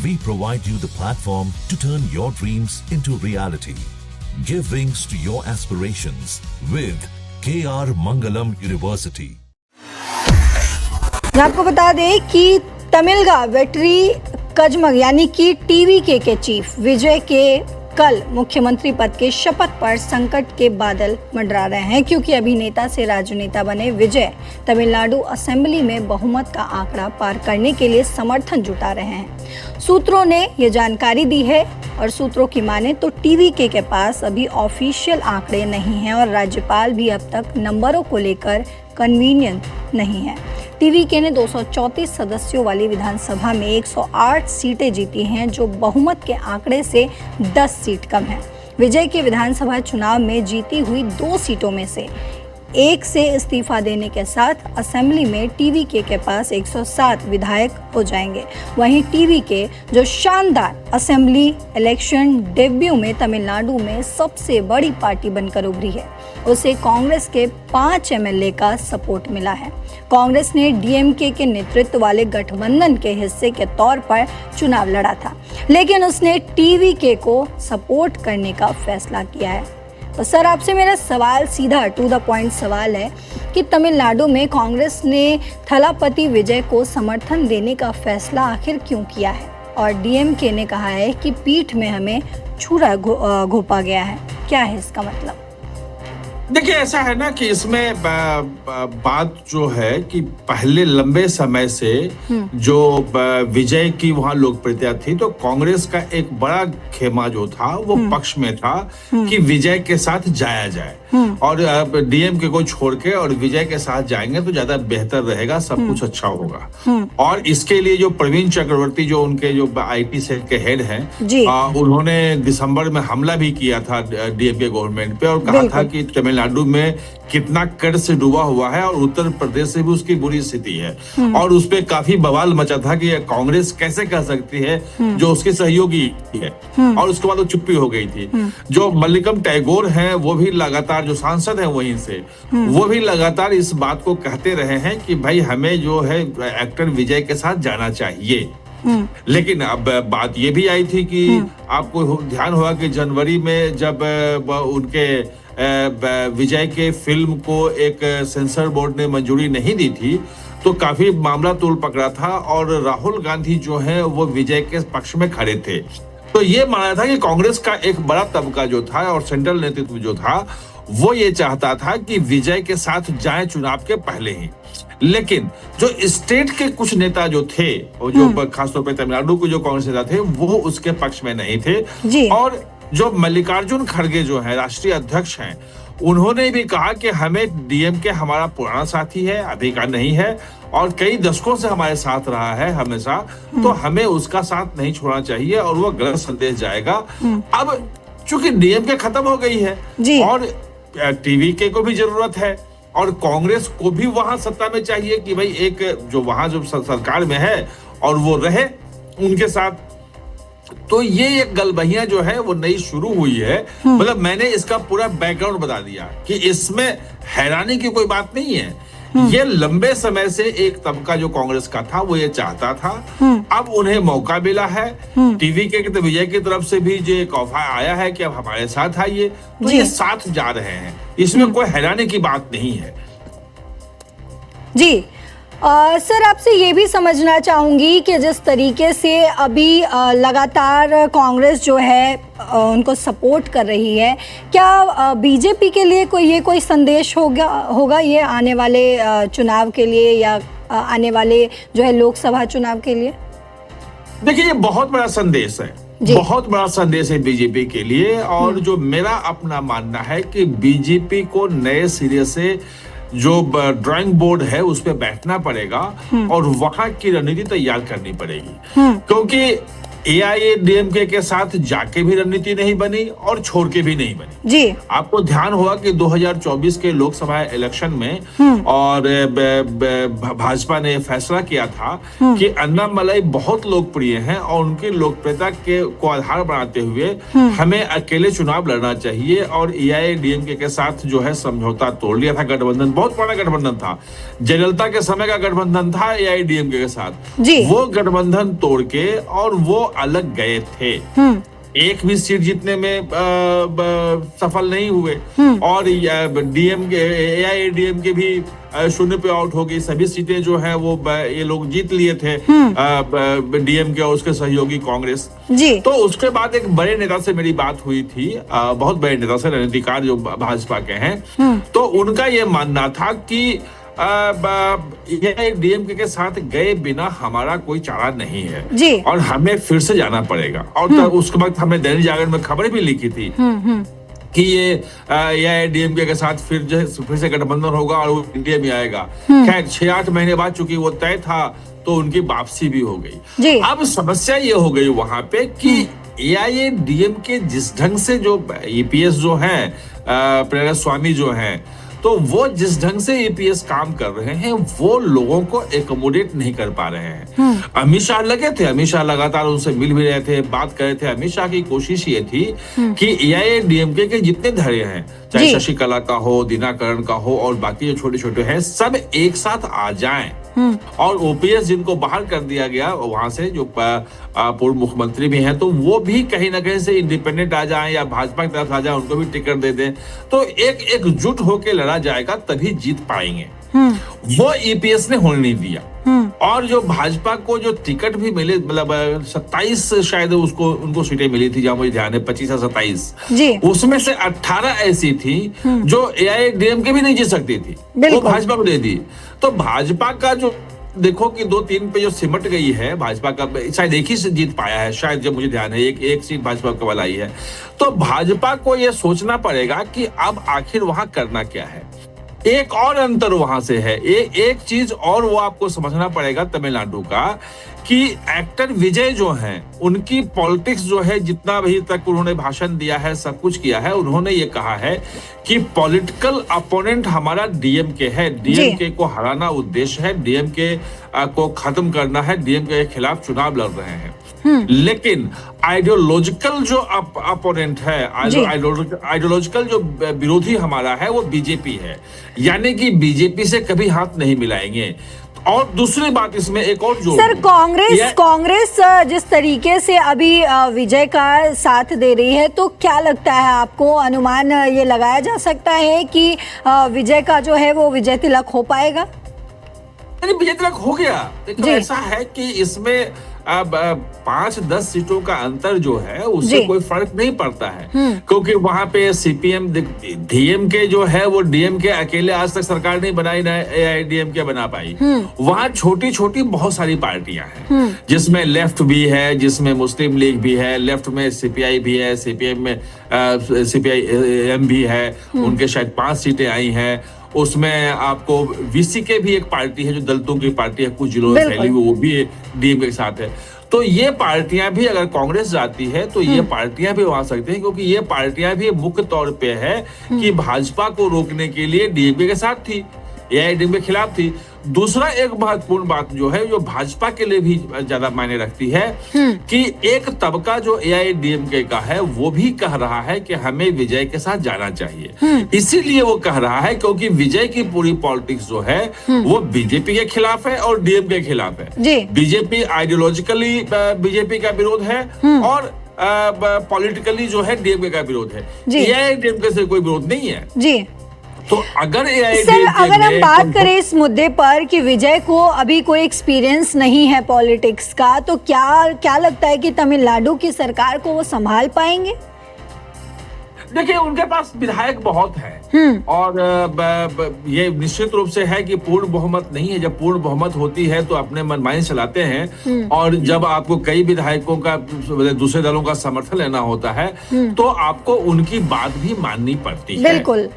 We provide you the platform to turn your dreams into reality. Give wings to your aspirations with KR Mangalam University. आपको बता दें कि तमिलगा वेटरी कजमग यानी कि TVK के चीफ विजय के कल मुख्यमंत्री पद के शपथ पर संकट के बादल मंडरा रहे हैं, क्योंकि अभिनेता से राजनेता बने विजय तमिलनाडु असेंबली में बहुमत का आंकड़ा पार करने के लिए समर्थन जुटा रहे हैं। सूत्रों ने ये जानकारी दी है और सूत्रों की माने तो टीवीके के पास अभी ऑफिशियल आंकड़े नहीं हैं और राज्यपाल भी अब तक नंबरों को लेकर कन्वीनियंट नहीं है। टीवीके ने 234 सदस्यों वाली विधानसभा में 108 सीटें जीती हैं, जो बहुमत के आंकड़े से 10 सीट कम है। विजय के विधानसभा चुनाव में जीती हुई 2 सीटों में से एक से इस्तीफा देने के साथ असेंबली में टीवीके के पास 107 विधायक हो जाएंगे। वहीं टीवीके जो शानदार असेंबली इलेक्शन डेब्यू में तमिलनाडु में सबसे बड़ी पार्टी बनकर उभरी है, उसे कांग्रेस के 5 एमएलए का सपोर्ट मिला है। कांग्रेस ने डीएमके के नेतृत्व वाले गठबंधन के हिस्से के तौर पर चुनाव लड़ा था, लेकिन उसने टीवीके को सपोर्ट करने का फैसला किया है। तो सर, आपसे मेरा सवाल सीधा टू द पॉइंट सवाल है कि तमिलनाडु में कांग्रेस ने थलापति विजय को समर्थन देने का फैसला आखिर क्यों किया है, और डीएमके ने कहा है कि पीठ में हमें छुरा घोंपा गया है। क्या है इसका मतलब? देखिए, ऐसा है ना कि इसमें बात जो है कि पहले लंबे समय से जो विजय की वहां लोकप्रियता थी, तो कांग्रेस का एक बड़ा खेमा जो था वो पक्ष में था कि विजय के साथ जाया जाए और डीएमके को छोड़ के और विजय के साथ जाएंगे तो ज्यादा बेहतर रहेगा, सब कुछ अच्छा होगा। और इसके लिए जो प्रवीण चक्रवर्ती जो उनके जो आईटी सेल के हेड हैं, उन्होंने दिसंबर में हमला भी किया था डीएमके गवर्नमेंट पे और कहा था कि तमिलनाडु में कितना कर्ज से डूबा हुआ है और उत्तर प्रदेश से भी उसकी बुरी स्थिति है, और उस पे काफी बवाल मचा था कि कांग्रेस कैसे कह सकती है जो उसके सहयोगी है, और उसके बाद वो चुप्पी हो गई थी। जो मल्लिकम टैगोर हैं वो भी लगातार, जो सांसद हैं वहीं से, वो भी लगातार इस बात को कहते रहे हैं कि भाई हमें जो है एक्टर विजय के साथ जाना चाहिए। लेकिन अब बात ये भी आई थी कि आपको ध्यान होगा कि जनवरी में जब उनके विजय के फिल्म को एक सेंसर बोर्ड ने मंजूरी नहीं दी थी, तो काफी मामला तूल पकड़ा था और राहुल गांधी जो है वो विजय के पक्ष में खड़े थे। तो ये माना था कि कांग्रेस का एक बड़ा तबका जो था और सेंट्रल नेतृत्व जो था वो ये चाहता था कि विजय के साथ जाए चुनाव के पहले ही। लेकिन जो स्टेट के कुछ नेता जो थे, जो खासतौर पर तमिलनाडु के जो कांग्रेस नेता थे, वो उसके पक्ष में नहीं थे। और जो मल्लिकार्जुन खड़गे जो है राष्ट्रीय अध्यक्ष हैं, उन्होंने भी कहा कि हमें डीएमके हमारा पुराना साथी है, अभी का नहीं है, और कई दशकों से हमारे साथ रहा है हमेशा, तो हमें उसका साथ नहीं छोड़ना चाहिए और वो गलत संदेश जाएगा। अब चूंकि डीएमके खत्म हो गई है और टीवीके को भी जरूरत है और कांग्रेस को भी वहां सत्ता में चाहिए कि भाई एक जो वहां जो सरकार में है और वो रहे उनके साथ, तो ये एक गलबहियां जो है वो नई शुरू हुई है। मतलब मैंने इसका पूरा बैकग्राउंड बता दिया कि इसमें हैरानी की कोई बात नहीं है। ये लंबे समय से एक तबका जो कांग्रेस का था वो ये चाहता था, अब उन्हें मौका मिला है। टीवीके के विजय की तरफ से भी जो एक ऑफर आया है कि अब हमारे साथ आइए, तो ये साथ जा रहे हैं, इसमें कोई हैरानी की बात नहीं है। जी सर, आपसे ये भी समझना चाहूँगी कि जिस तरीके से अभी लगातार कांग्रेस जो है उनको सपोर्ट कर रही है, क्या बीजेपी के लिए कोई संदेश होगा ये आने वाले चुनाव के लिए या आने वाले जो है लोकसभा चुनाव के लिए? देखिए, ये बहुत बड़ा संदेश है, बहुत बड़ा संदेश है बीजेपी के लिए। और जो मेरा अपना मानना है कि बीजेपी को नए सिरे से जो ड्राइंग बोर्ड है उस पे बैठना पड़ेगा और वहां की रणनीति तैयार करनी पड़ेगी, क्योंकि एआईएडीएमके के साथ जाके भी रणनीति नहीं बनी और छोड़ के भी नहीं बनी। जी, आपको ध्यान होगा कि 2024 के लोकसभा इलेक्शन में और भाजपा ने फैसला किया था कि अन्नामलाई बहुत लोकप्रिय हैं और उनकी लोकप्रियता को आधार बनाते हुए हमें अकेले चुनाव लड़ना चाहिए, और एआईएडीएमके के साथ जो है समझौता तोड़ लिया था। गठबंधन बहुत पुराना गठबंधन था, जयललिता के समय का गठबंधन था एआईएडीएमके के साथ, वो गठबंधन तोड़ के और वो अलग गए थे, एक भी सीट जीतने में सफल नहीं हुए, और AIADMK के भी शून्य पे आउट हो गई। सभी सीटें जो है वो ये लोग जीत लिए थे, DMK और उसके सहयोगी कांग्रेस जी। तो उसके बाद एक बड़े नेता से मेरी बात हुई थी, बहुत बड़े नेता से, रणनीतिकार जो भाजपा के हैं, तो उनका ये मानना था कि DMK के साथ गए बिना हमारा कोई चारा नहीं है जी। और हमें फिर से जाना पड़ेगा। और उसके बाद हमने दैनिक जागरण में खबरें भी लिखी थी कि ये DMK के साथ फिर से गठबंधन होगा और वो इंडिया में आएगा। खैर 6-8 महीने बाद चूंकि वो तय था तो उनकी वापसी भी हो गई। अब समस्या ये हो गई वहां पे कि AIADMK जिस ढंग से जो EPS जो है प्रेरक स्वामी जो हैं, तो वो जिस ढंग से EPS काम कर रहे हैं वो लोगों को एकोमोडेट नहीं कर पा रहे हैं। अमित शाह लगे थे, अमित शाह लगातार उनसे मिल भी रहे थे, बात कर रहे थे। अमित शाह की कोशिश ये थी कि AIADMK के जितने धड़े हैं, चाहे शशिकला का हो, दिनाकरण का हो और बाकी जो छोटे छोटे हैं, सब एक साथ आ जाएं। और OPS जिनको बाहर कर दिया गया वहां से, जो पूर्व मुख्यमंत्री भी हैं, तो वो भी कहीं ना कहीं से इंडिपेंडेंट आ जाएं या भाजपा की तरफ आ जाए, उनको भी टिकट दे दें, तो एकजुट होकर लड़ा जाएगा तभी जीत पाएंगे। वो EPS ने होने नहीं दिया। और जो भाजपा को जो टिकट भी मिले, मतलब 27 शायद उनको सीटें मिली थी, जहां मुझे ध्यान है 25 या 27, उसमें से 18 ऐसी थी जो AIADMK भी नहीं जीत सकती थी, वो भाजपा को दे दी। तो भाजपा का जो देखो कि 2-3 पे जो सिमट गई है भाजपा का, शायद एक ही से जीत पाया है, शायद जब मुझे ध्यान है एक सीट भाजपा को वाला आई है। तो भाजपा को यह सोचना पड़ेगा कि अब आखिर वहां करना क्या है। एक और अंतर वहां से है, एक चीज और वो आपको समझना पड़ेगा तमिलनाडु का, कि एक्टर विजय जो हैं, उनकी पॉलिटिक्स जो है, जितना अभी तक उन्होंने भाषण दिया है, सब कुछ किया है, उन्होंने ये कहा है कि पॉलिटिकल अपोनेंट हमारा DMK है, DMK को हराना उद्देश्य है, DMK को खत्म करना है, DMK के खिलाफ चुनाव लड़ रहे हैं। लेकिन आइडियोलॉजिकल जो अपोनेंट है, आइडियोलॉजिकल जो विरोधी हमारा है, वो BJP है, यानी कि BJP से कभी हाथ नहीं मिलाएंगे। और दूसरी बात इसमें एक और जो सर, कांग्रेस जिस तरीके से अभी विजय का साथ दे रही है, तो क्या लगता है आपको, अनुमान ये लगाया जा सकता है कि विजय का जो है वो विजय तिलक हो पाएगा? विजय तिलक हो गया। देखो ऐसा है कि इसमें अब 5-10 सीटों का अंतर जो है उससे कोई फर्क नहीं पड़ता है, क्योंकि वहां पे CPM DMK जो है वो DMK अकेले आज तक सरकार नहीं बनाई, ना AIADMK बना पाई। वहां छोटी छोटी बहुत सारी पार्टियां हैं, जिसमें लेफ्ट भी है, जिसमें मुस्लिम लीग भी है, लेफ्ट में CPI भी है, CPM में CPIM भी है, उनके शायद 5 सीटें आई हैं। उसमें आपको VCK भी एक पार्टी है जो दलितों की पार्टी है, कुछ जिलों में फैली हुई, वो भी DMK के साथ है। तो ये पार्टियां भी अगर कांग्रेस जाती है तो ये पार्टियां भी आ सकती हैं, क्योंकि ये पार्टियां भी मुख्य तौर पे है कि भाजपा को रोकने के लिए DMK के साथ थी, AIADMK के खिलाफ थी। दूसरा एक महत्वपूर्ण बात जो है, जो भाजपा के लिए भी ज्यादा मायने रखती है, कि एक तबका जो AIADMK का है वो भी कह रहा है कि हमें विजय के साथ जाना चाहिए। इसीलिए वो कह रहा है क्योंकि विजय की पूरी पॉलिटिक्स जो है वो BJP के खिलाफ है और DMK के खिलाफ है। BJP आइडियोलॉजिकली BJP का विरोध है और पॉलिटिकली जो है DMK का विरोध है। AIADMK से कोई विरोध नहीं है जी। तो अगर अगर हम बात करें इस मुद्दे पर कि विजय को अभी कोई एक्सपीरियंस नहीं है पॉलिटिक्स का, तो क्या लगता है कि तमिलनाडु की सरकार को वो संभाल पाएंगे? देखिए, उनके पास विधायक बहुत हैं और ये निश्चित रूप से है कि पूर्ण बहुमत नहीं है। जब पूर्ण बहुमत होती है तो अपने मनमानी चलाते हैं, और जब आपको कई विधायकों का, दूसरे दलों का समर्थन लेना होता है तो आपको उनकी बात भी माननी पड़ती है। बिल्कुल।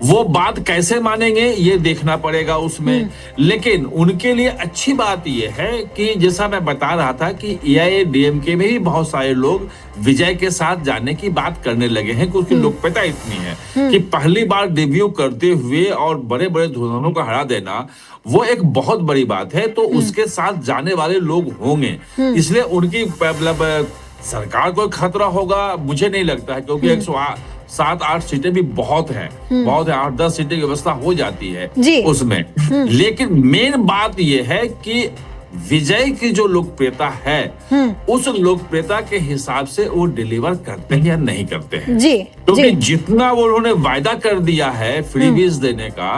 वो बात कैसे मानेंगे ये देखना पड़ेगा उसमें। लेकिन उनके लिए अच्छी बात ये है कि जैसा मैं बता रहा था कि AIADMK में भी बहुत सारे लोग विजय के साथ जाने की बात करने लगे हैं, क्योंकि लोकप्रियता इतनी है कि पहली बार डेब्यू करते हुए और बड़े बड़े धुरंधरों को हरा देना वो एक बहुत बड़ी बात है। तो उसके साथ जाने वाले लोग होंगे, इसलिए उनकी मतलब सरकार को खतरा होगा मुझे नहीं लगता है, क्योंकि 107-8 सीटें भी बहुत हैं, 8-10 सीटें की व्यवस्था हो जाती है उसमें। लेकिन मेन बात यह है कि विजय की जो लोकप्रियता है उस लोकप्रियता के हिसाब से वो डिलीवर करते हैं या नहीं करते हैं। जी, क्योंकि जितना वो उन्होंने वायदा कर दिया है फ्रीबीज देने का,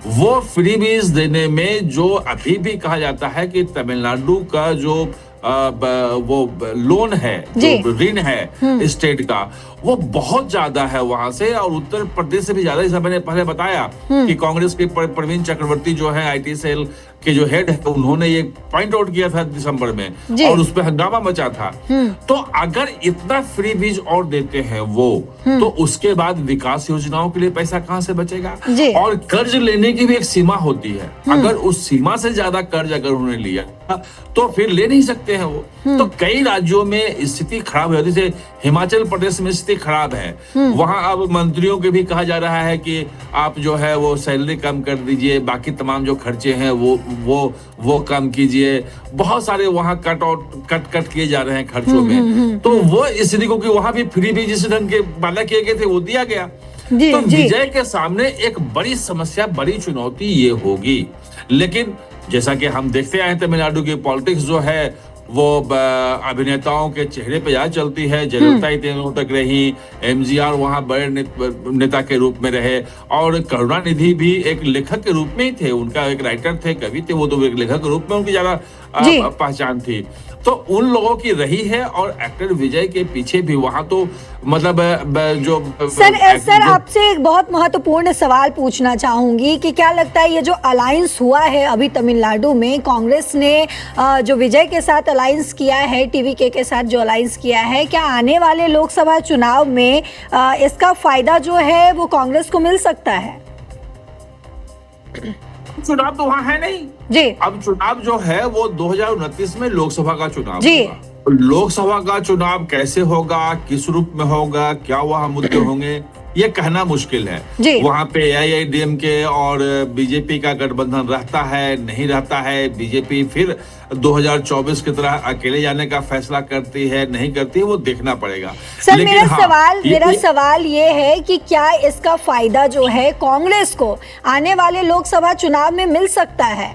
वो फ्रीबीज देने में जो अभी भी कहा जाता है कि तमिलनाडु का जो वो लोन है, जो ऋण है स्टेट का, वो बहुत ज्यादा है वहां से, और उत्तर प्रदेश से भी ज्यादा। जैसा मैंने पहले बताया कि कांग्रेस के प्रवीण चक्रवर्ती जो है आईटी सेल के जो हेड है, उन्होंने ये पॉइंट आउट किया था दिसंबर में और उस पर हंगामा मचा था। तो अगर इतना फ्री बीज और देते हैं वो, तो उसके बाद विकास योजनाओं के लिए पैसा कहां से बचेगा? और कर्ज लेने की भी एक सीमा होती है। अगर उस सीमा से ज्यादा कर्ज अगर उन्होंने लिया तो फिर ले नहीं सकते हैं वो। तो कई राज्यों में स्थिति खराब है, जैसे हिमाचल प्रदेश में स्थिति खराब है। वहां अब मंत्रियों के भी कहा जा रहा है कि आप जो है वो सैलरी कम कर दीजिए, बाकी तमाम जो खर्चे हैं वो कम कीजिए। बहुत सारे वहां कट किए जा रहे हैं खर्चों में। तो वो स्थिति को कि वहां भी फ्री भी जिस ढंग के वादा किए गए थे वो दिया गया। तो विजय के सामने एक बड़ी समस्या, बड़ी चुनौती ये होगी। लेकिन जैसा कि हम देखते आए तमिलनाडु की पॉलिटिक्स जो है वो अभिनेताओं के चेहरे पे याद चलती है। जयललिता ही दिनों तक रही, एमजीआर वहां बड़े नेता के रूप में रहे, और करुणानिधि भी एक लेखक के रूप में ही थे। उनका एक राइटर थे, कवि थे, वो तो एक लेखक के रूप में उनकी ज्यादा पहचान थी। तो उन लोगों की रही है, और एक्टर विजय के पीछे भी वहां तो मतलब जो सर आपसे एक बहुत महत्वपूर्ण सवाल पूछना चाहूंगी कि क्या लगता है ये जो अलायंस हुआ है अभी तमिलनाडु में, कांग्रेस ने जो विजय के साथ अलायंस किया है, टीवीके के साथ जो अलायंस किया है, क्या आने वाले लोकसभा चुनाव में इसका फायदा जो है वो कांग्रेस को मिल सकता है? चुनाव तो वहां है नहीं जी। अब चुनाव जो है वो 2029 में लोकसभा का चुनाव होगा। लोकसभा का चुनाव कैसे होगा, किस रूप में होगा, क्या वहां मुद्दे होंगे, ये कहना मुश्किल है। वहां पे एआईएडीएमके और बीजेपी का गठबंधन रहता है, नहीं रहता है। बीजेपी फिर 2024 की तरह अकेले जाने का फैसला करती है, नहीं करती है, वो देखना पड़ेगा। सर मेरा सवाल ये है कि क्या इसका फायदा जो है कांग्रेस को आने वाले लोकसभा चुनाव में मिल सकता है?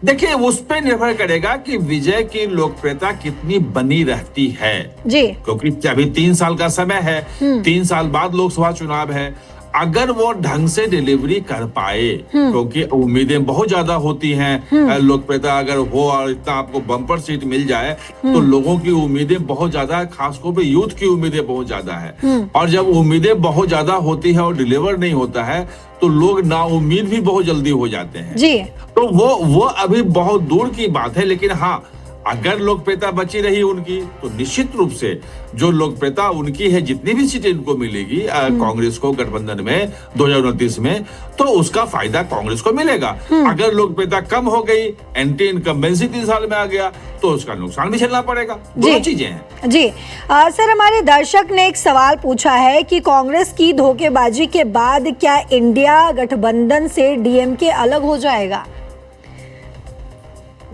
देखिए, उस पर निर्भर करेगा कि विजय की लोकप्रियता कितनी बनी रहती है जी। क्योंकि अभी 3 साल का समय है, 3 साल बाद लोकसभा चुनाव है। अगर वो ढंग से डिलीवरी कर पाए, क्योंकि उम्मीदें बहुत ज्यादा होती हैं, लोकप्रियता अगर हो और इतना आपको बम्पर सीट मिल जाए तो लोगों की उम्मीदें बहुत ज्यादा, खासतौर पे यूथ की उम्मीदें बहुत ज्यादा है। और जब उम्मीदें बहुत ज्यादा होती है और डिलीवर नहीं होता है तो लोग नाउम्मीद भी बहुत जल्दी हो जाते हैं जी। तो वो अभी बहुत दूर की बात है। लेकिन हाँ, अगर लोकप्रियता बची रही उनकी तो निश्चित रूप से जो लोकप्रियता उनकी है, जितनी भी सीटें इनको मिलेगी कांग्रेस को गठबंधन में 2029 में, तो उसका फायदा कांग्रेस को मिलेगा। अगर लोकप्रियता कम हो गई, एंटी इनकम्बेंसी 3 साल में आ गया, तो उसका नुकसान भी झेलना पड़ेगा। दोनों चीजें हैं जी। सर, हमारे दर्शक ने एक सवाल पूछा है कि कांग्रेस की धोखेबाजी के बाद क्या इंडिया गठबंधन से डीएमके अलग हो जाएगा?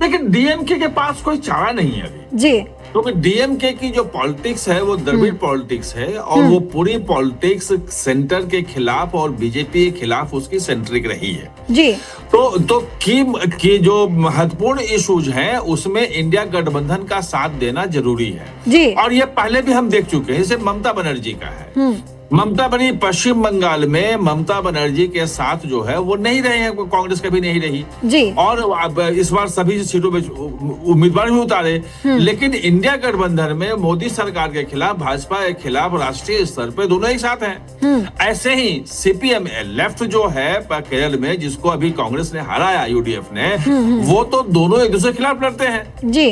लेकिन डीएमके के पास कोई चारा नहीं है अभी जी, क्योंकि डीएमके की जो पॉलिटिक्स है वो द्रविड़ पॉलिटिक्स है, और वो पूरी पॉलिटिक्स सेंटर के खिलाफ और बीजेपी के खिलाफ उसकी सेंट्रिक रही है जी। तो की जो महत्वपूर्ण इश्यूज हैं उसमें इंडिया गठबंधन का साथ देना जरूरी है जी। और ये पहले भी हम देख चुके हैं। जैसे ममता बनर्जी का है, ममता बनी पश्चिम बंगाल में ममता बनर्जी के साथ जो है वो नहीं रहे हैं, कांग्रेस कभी नहीं रही जी। और इस बार सभी सीटों पे उम्मीदवार भी उतारे। लेकिन इंडिया गठबंधन में मोदी सरकार के खिलाफ, भाजपा के खिलाफ राष्ट्रीय स्तर पे दोनों एक साथ हैं। ऐसे ही सीपीएम लेफ्ट जो है केरल में, जिसको अभी कांग्रेस ने हराया यूडीएफ ने, वो तो दोनों एक दूसरे के खिलाफ लड़ते हैं जी।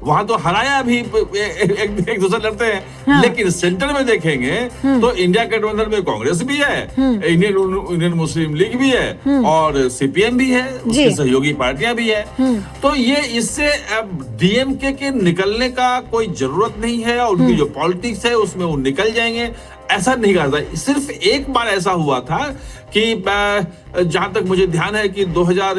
वहां तो हराया भी एक दूसरे लड़ते हैं। हाँ। लेकिन सेंटर में देखेंगे तो इंडिया गठबंधन में कांग्रेस भी है, इंडियन मुस्लिम लीग भी है और सीपीएम भी है, उसकी सहयोगी पार्टियां भी है। तो ये इससे अब डीएमके के निकलने का कोई जरूरत नहीं है, और उनकी जो पॉलिटिक्स है उसमें वो निकल जाएंगे। ऐसा नहीं करता। सिर्फ एक बार ऐसा हुआ था कि जहां तक मुझे ध्यान है कि 2000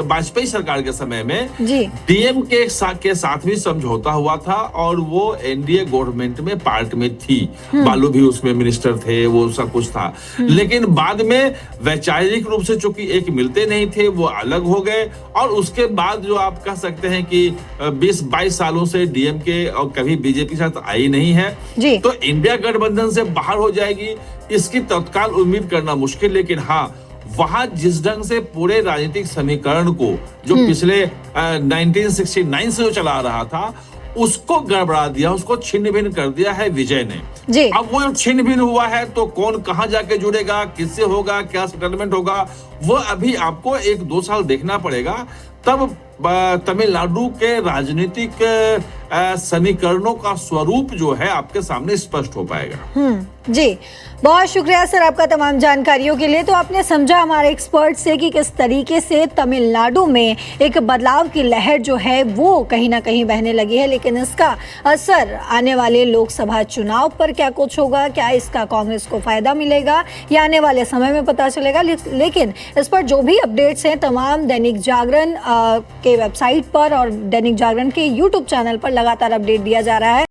वाजपेयी सरकार के समय में जी डीएम के साथ भी समझौता हुआ था और वो एनडीए गवर्नमेंट में पार्ट में थी। बालू भी उसमें मिनिस्टर थे, वो सब कुछ था। लेकिन बाद में वैचारिक रूप से चूंकि एक मिलते नहीं थे, वो अलग हो गए और उसके बाद जो आप कह सकते हैं कि 20-22 सालों से डीएमके और कभी बीजेपी के साथ आई नहीं है, तो इंडिया गठबंधन से बाहर हो जाएगी इसकी तत्काल उम्मीद करना मुश्किल। लेकिन हाँ, वहां जिस ढंग से पूरे राजनीतिक समीकरण को जो पिछले 1969 से जो चला रहा था उसको गड़बड़ा दिया, उसको छिन्न भिन्न कर दिया है विजय ने। अब वो छिन्न भिन्न हुआ है तो कौन कहां जाके जुड़ेगा, किससे होगा, क्या सेटलमेंट होगा, वो अभी आपको 1-2 साल देखना पड़ेगा। तब तमिलनाडु के राजनीतिक समीकरणों का स्वरूप जो है आपके सामने स्पष्ट हो पाएगा। जी, बहुत शुक्रिया सर आपका तमाम जानकारियों के लिए। तो आपने समझा हमारे एक्सपर्ट से कि किस तरीके से तमिलनाडु में एक बदलाव की लहर जो है वो कहीं ना कहीं बहने लगी है, लेकिन इसका असर आने वाले लोकसभा चुनाव पर क्या कुछ होगा, क्या इसका कांग्रेस को फायदा मिलेगा, ये आने वाले समय में पता चलेगा। लेकिन इस पर जो भी अपडेट्स हैं तमाम दैनिक जागरण के वेबसाइट पर और दैनिक जागरण के यूट्यूब चैनल पर लगातार अपडेट दिया जा रहा है।